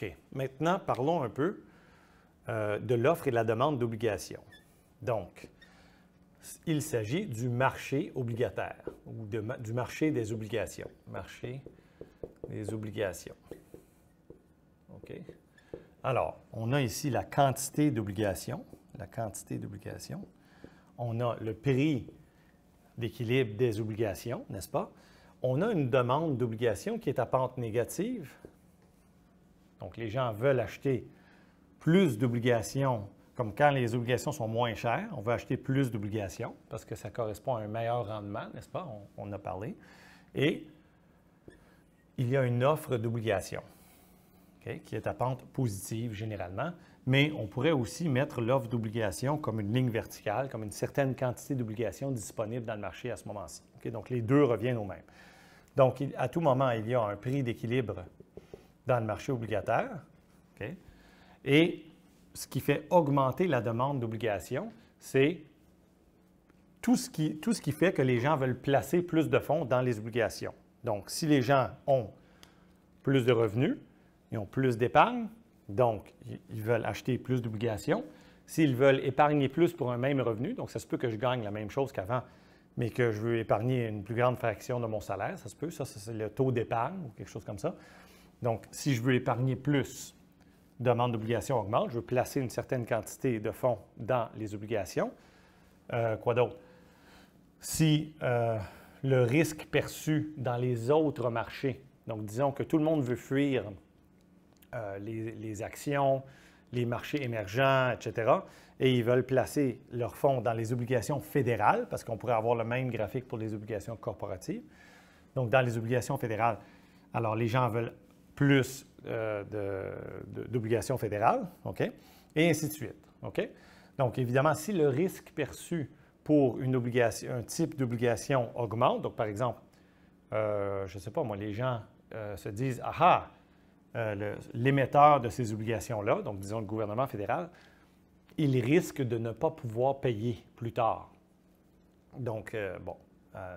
OK. Maintenant, parlons un peu de l'offre et de la demande d'obligations. Donc, il s'agit du marché obligataire ou du marché des obligations. Marché des obligations. OK. Alors, on a ici la quantité d'obligations. La quantité d'obligations. On a le prix d'équilibre des obligations, n'est-ce pas? On a une demande d'obligation qui est à pente négative. Donc, les gens veulent acheter plus d'obligations, comme quand les obligations sont moins chères, on veut acheter plus d'obligations parce que ça correspond à un meilleur rendement, n'est-ce pas? On a parlé. Et il y a une offre d'obligations, okay, qui est à pente positive généralement, mais on pourrait aussi mettre l'offre d'obligations comme une ligne verticale, comme une certaine quantité d'obligations disponibles dans le marché à ce moment-ci. Okay? Donc, les deux reviennent au même. Donc, à tout moment, il y a un prix d'équilibre dans le marché obligataire. Okay? Et ce qui fait augmenter la demande d'obligations, c'est tout ce qui fait que les gens veulent placer plus de fonds dans les obligations. Donc, si les gens ont plus de revenus, ils ont plus d'épargne, donc ils veulent acheter plus d'obligations. S'ils veulent épargner plus pour un même revenu, donc ça se peut que je gagne la même chose qu'avant, mais que je veux épargner une plus grande fraction de mon salaire, ça se peut, ça c'est le taux d'épargne ou quelque chose comme ça. Donc, si je veux épargner plus, demande d'obligation augmente, je veux placer une certaine quantité de fonds dans les obligations. Quoi d'autre? Si le risque perçu dans les autres marchés, donc disons que tout le monde veut fuir les actions, les marchés émergents, etc., et ils veulent placer leurs fonds dans les obligations fédérales, parce qu'on pourrait avoir le même graphique pour les obligations corporatives. Donc, dans les obligations fédérales, alors les gens veulent plus d'obligations fédérales, OK? Et ainsi de suite, OK? Donc, évidemment, si le risque perçu pour une obligation, un type d'obligation augmente, donc par exemple, je ne sais pas, moi, les gens se disent, ah, l'émetteur de ces obligations-là, donc disons le gouvernement fédéral, il risque de ne pas pouvoir payer plus tard. Donc,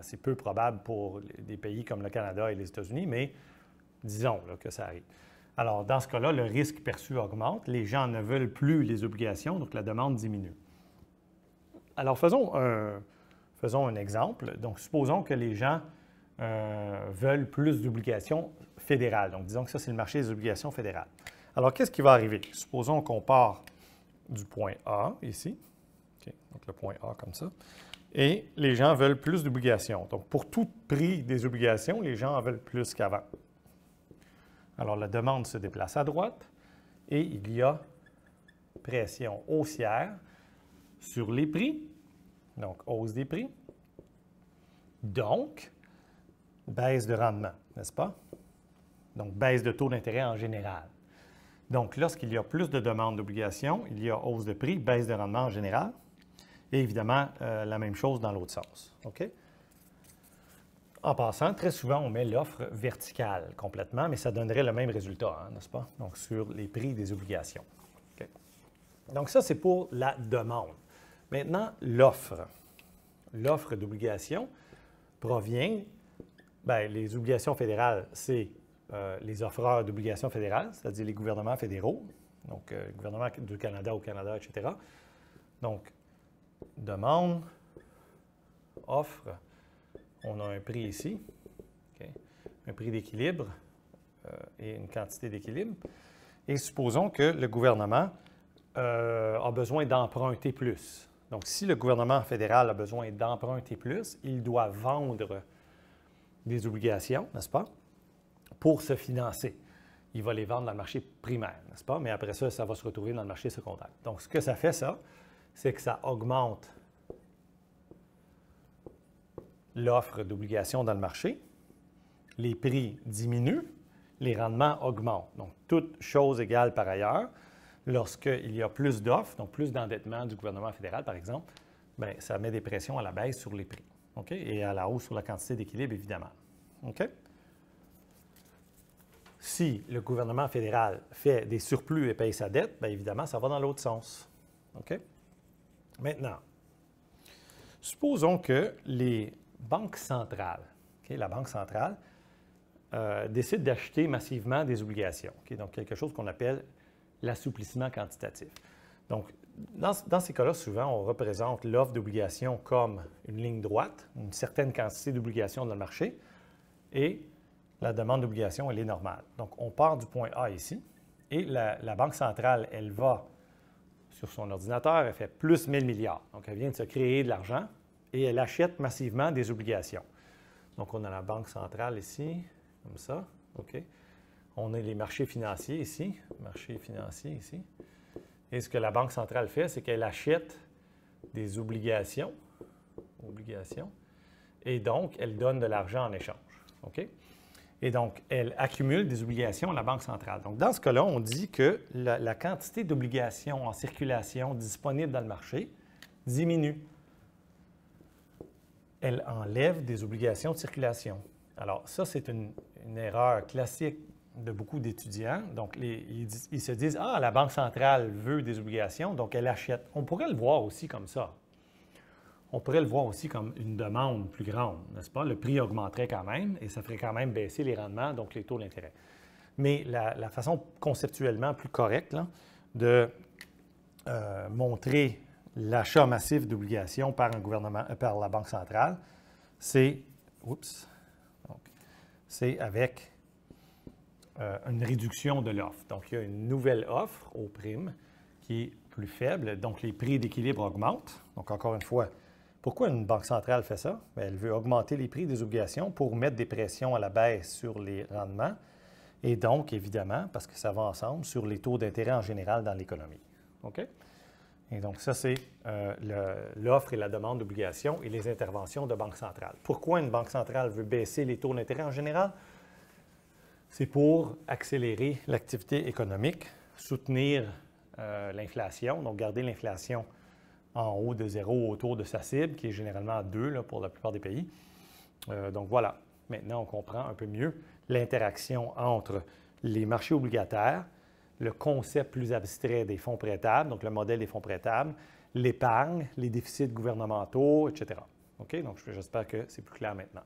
c'est peu probable pour des pays comme le Canada et les États-Unis, mais disons là, que ça arrive. Alors, dans ce cas-là, le risque perçu augmente, les gens ne veulent plus les obligations, donc la demande diminue. Alors, faisons un exemple. Donc, supposons que les gens veulent plus d'obligations fédérales. Donc, disons que ça, c'est le marché des obligations fédérales. Alors, qu'est-ce qui va arriver? Supposons qu'on part du point A, ici. Okay. Donc, le point A comme ça. Et les gens veulent plus d'obligations. Donc, pour tout prix des obligations, les gens en veulent plus qu'avant. Alors, la demande se déplace à droite et il y a pression haussière sur les prix. Donc, hausse des prix. Donc, baisse de rendement, n'est-ce pas? Donc, baisse de taux d'intérêt en général. Donc, lorsqu'il y a plus de demandes d'obligations, il y a hausse de prix, baisse de rendement en général. Et évidemment, la même chose dans l'autre sens. OK? En passant, très souvent, on met l'offre verticale complètement, mais ça donnerait le même résultat, hein, n'est-ce pas? Donc, sur les prix des obligations. Okay. Donc, ça, c'est pour la demande. Maintenant, l'offre. L'offre d'obligations provient, bien, les obligations fédérales, c'est les offreurs d'obligations fédérales, c'est-à-dire les gouvernements fédéraux, donc le gouvernement du Canada au Canada, etc. Donc, demande, offre, on a un prix ici, okay, un prix d'équilibre et une quantité d'équilibre. Et supposons que le gouvernement a besoin d'emprunter plus. Donc, si le gouvernement fédéral a besoin d'emprunter plus, il doit vendre des obligations, n'est-ce pas, pour se financer. Il va les vendre dans le marché primaire, n'est-ce pas? Mais après ça, ça va se retrouver dans le marché secondaire. Donc, ce que ça fait, ça, c'est que ça augmente l'offre d'obligations dans le marché, les prix diminuent, les rendements augmentent. Donc, toute chose égale par ailleurs, lorsqu'il y a plus d'offres, donc plus d'endettement du gouvernement fédéral, par exemple, bien, ça met des pressions à la baisse sur les prix, OK? Et à la hausse sur la quantité d'équilibre, évidemment. OK? Si le gouvernement fédéral fait des surplus et paye sa dette, bien évidemment, ça va dans l'autre sens. OK? Maintenant, supposons que les banques centrales, okay, la Banque centrale, décide d'acheter massivement des obligations. Okay? Donc, quelque chose qu'on appelle l'assouplissement quantitatif. Donc, dans ces cas-là, souvent, on représente l'offre d'obligations comme une ligne droite, une certaine quantité d'obligations dans le marché, et la demande d'obligations, elle est normale. Donc, on part du point A ici, et la Banque centrale, elle va sur son ordinateur, elle fait plus 1000 milliards. Donc, elle vient de se créer de l'argent et elle achète massivement des obligations. Donc, on a la Banque centrale ici, comme ça. OK. On a les marchés financiers ici, Et ce que la Banque centrale fait, c'est qu'elle achète des obligations, et donc, elle donne de l'argent en échange. OK? Et donc, elle accumule des obligations à la Banque centrale. Donc, dans ce cas-là, on dit que la quantité d'obligations en circulation disponible dans le marché diminue. Elle enlève des obligations de circulation. Alors, ça, c'est une erreur classique de beaucoup d'étudiants. Donc, ils se disent « Ah, la Banque centrale veut des obligations, donc elle achète. » On pourrait le voir aussi comme ça. On pourrait le voir aussi comme une demande plus grande, n'est-ce pas? Le prix augmenterait quand même et ça ferait quand même baisser les rendements, donc les taux d'intérêt. Mais la façon conceptuellement plus correcte là, de montrer l'achat massif d'obligations par un gouvernement, par la Banque centrale, c'est avec une réduction de l'offre. Donc, il y a une nouvelle offre aux primes qui est plus faible, donc les prix d'équilibre augmentent. Donc, encore une fois, pourquoi une banque centrale fait ça? Bien, elle veut augmenter les prix des obligations pour mettre des pressions à la baisse sur les rendements et donc, évidemment, parce que ça va ensemble, sur les taux d'intérêt en général dans l'économie. OK? Et donc, ça, c'est l'offre et la demande d'obligations et les interventions de banque centrale. Pourquoi une banque centrale veut baisser les taux d'intérêt en général? C'est pour accélérer l'activité économique, soutenir l'inflation, donc garder l'inflation en haut de 0 autour de sa cible, qui est généralement à 2 là, pour la plupart des pays. Donc voilà, maintenant on comprend un peu mieux l'interaction entre les marchés obligataires, le concept plus abstrait des fonds prêtables, donc le modèle des fonds prêtables, l'épargne, les déficits gouvernementaux, etc. OK? Donc j'espère que c'est plus clair maintenant.